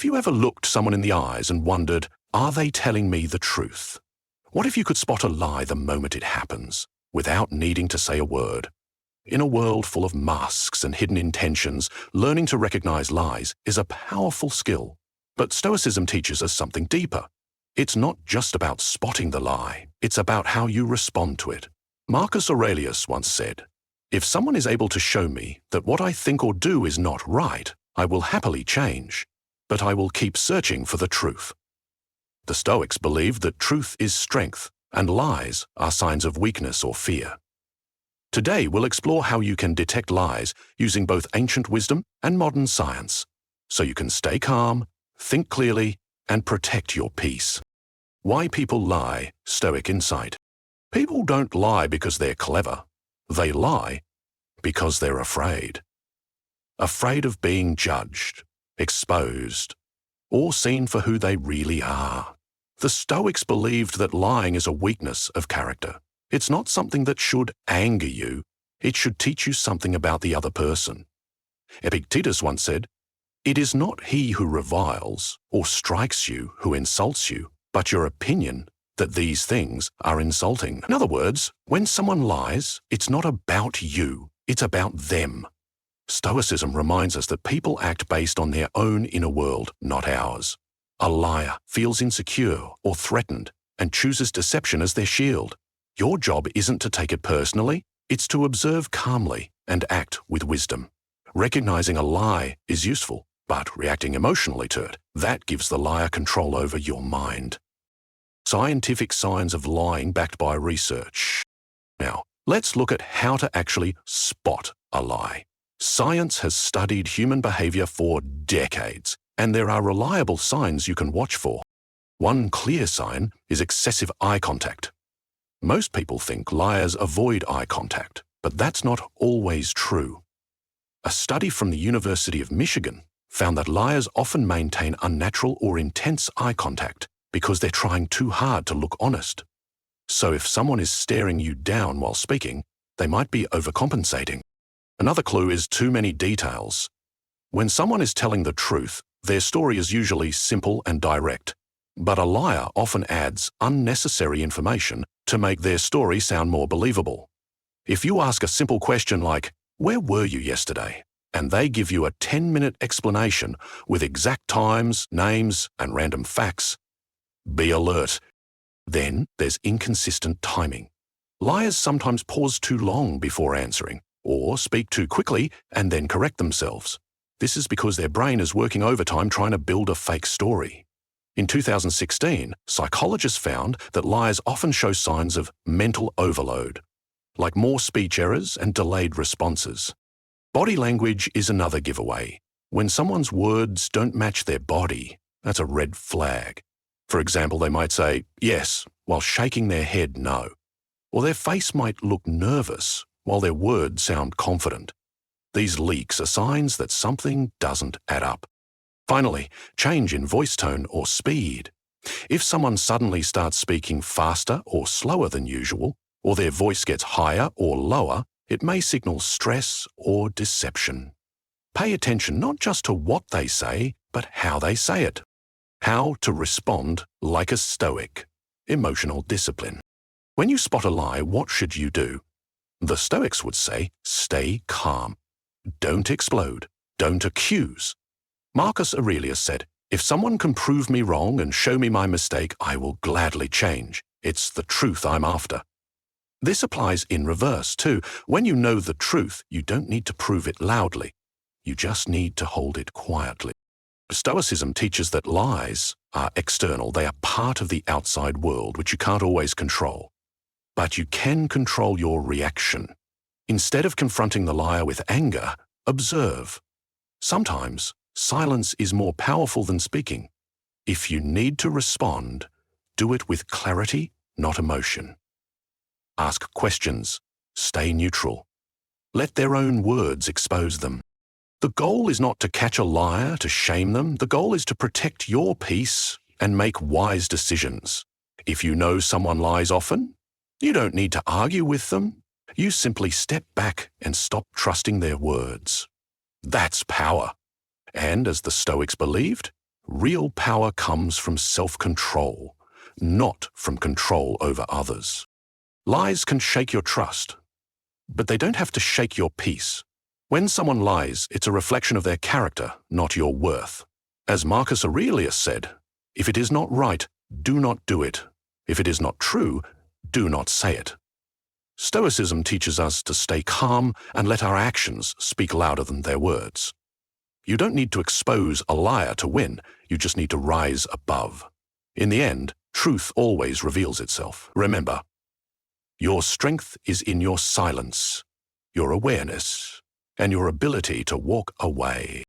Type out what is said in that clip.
Have you ever looked someone in the eyes and wondered, are they telling me the truth? What if you could spot a lie the moment it happens, without needing to say a word? In a world full of masks and hidden intentions, learning to recognize lies is a powerful skill. But Stoicism teaches us something deeper. It's not just about spotting the lie, it's about how you respond to it. Marcus Aurelius once said, "If someone is able to show me that what I think or do is not right, I will happily change, but I will keep searching for the truth." The Stoics believed that truth is strength, and lies are signs of weakness or fear. Today, we'll explore how you can detect lies using both ancient wisdom and modern science, so you can stay calm, think clearly, and protect your peace. Why people lie, Stoic insight. People don't lie because they're clever. They lie because they're afraid. Afraid of being judged, exposed, or seen for who they really are. The Stoics believed that lying is a weakness of character. It's not something that should anger you. It should teach you something about the other person. Epictetus once said, "It is not he who reviles or strikes you who insults you, but your opinion that these things are insulting." In other words, when someone lies, it's not about you, it's about them. Stoicism reminds us that people act based on their own inner world, not ours. A liar feels insecure or threatened and chooses deception as their shield. Your job isn't to take it personally, it's to observe calmly and act with wisdom. Recognizing a lie is useful, but reacting emotionally to it, that gives the liar control over your mind. Scientific signs of lying backed by research. Now, let's look at how to actually spot a lie. Science has studied human behavior for decades, and there are reliable signs you can watch for. One clear sign is excessive eye contact. Most people think liars avoid eye contact, but that's not always true. A study from the University of Michigan found that liars often maintain unnatural or intense eye contact because they're trying too hard to look honest. So if someone is staring you down while speaking, they might be overcompensating. Another clue is too many details. When someone is telling the truth, their story is usually simple and direct, but a liar often adds unnecessary information to make their story sound more believable. If you ask a simple question like, "Where were you yesterday?" and they give you a 10-minute explanation with exact times, names, and random facts, be alert. Then there's inconsistent timing. Liars sometimes pause too long before answering, or speak too quickly and then correct themselves. This is because their brain is working overtime trying to build a fake story. In 2016, psychologists found that liars often show signs of mental overload, like more speech errors and delayed responses. Body language is another giveaway. When someone's words don't match their body, that's a red flag. For example, they might say, "yes," while shaking their head no. Or their face might look nervous while their words sound confident. These leaks are signs that something doesn't add up. Finally, change in voice tone or speed. If someone suddenly starts speaking faster or slower than usual, or their voice gets higher or lower, it may signal stress or deception. Pay attention not just to what they say, but how they say it. How to respond like a Stoic. Emotional discipline. When you spot a lie, what should you do? The Stoics would say, stay calm. Don't explode. Don't accuse. Marcus Aurelius said, "If someone can prove me wrong and show me my mistake, I will gladly change. It's the truth I'm after." This applies in reverse too. When you know the truth, you don't need to prove it loudly. You just need to hold it quietly. Stoicism teaches that lies are external. They are part of the outside world, which you can't always control. But you can control your reaction. Instead of confronting the liar with anger, observe. Sometimes, silence is more powerful than speaking. If you need to respond, do it with clarity, not emotion. Ask questions. Stay neutral. Let their own words expose them. The goal is not to catch a liar, to shame them. The goal is to protect your peace and make wise decisions. If you know someone lies often, you don't need to argue with them. You simply step back and stop trusting their words. That's power. And as the Stoics believed, Real power comes from self-control, not from control over others. Lies can shake your trust, but they don't have to shake your peace. When someone lies, it's a reflection of their character, not your worth. As Marcus Aurelius said, if it is not right, do not do it. If it is not true, do not say it. Stoicism teaches us to stay calm and let our actions speak louder than their words. You don't need to expose a liar to win, you just need to rise above. In the end, truth always reveals itself. Remember, your strength is in your silence, your awareness, and your ability to walk away.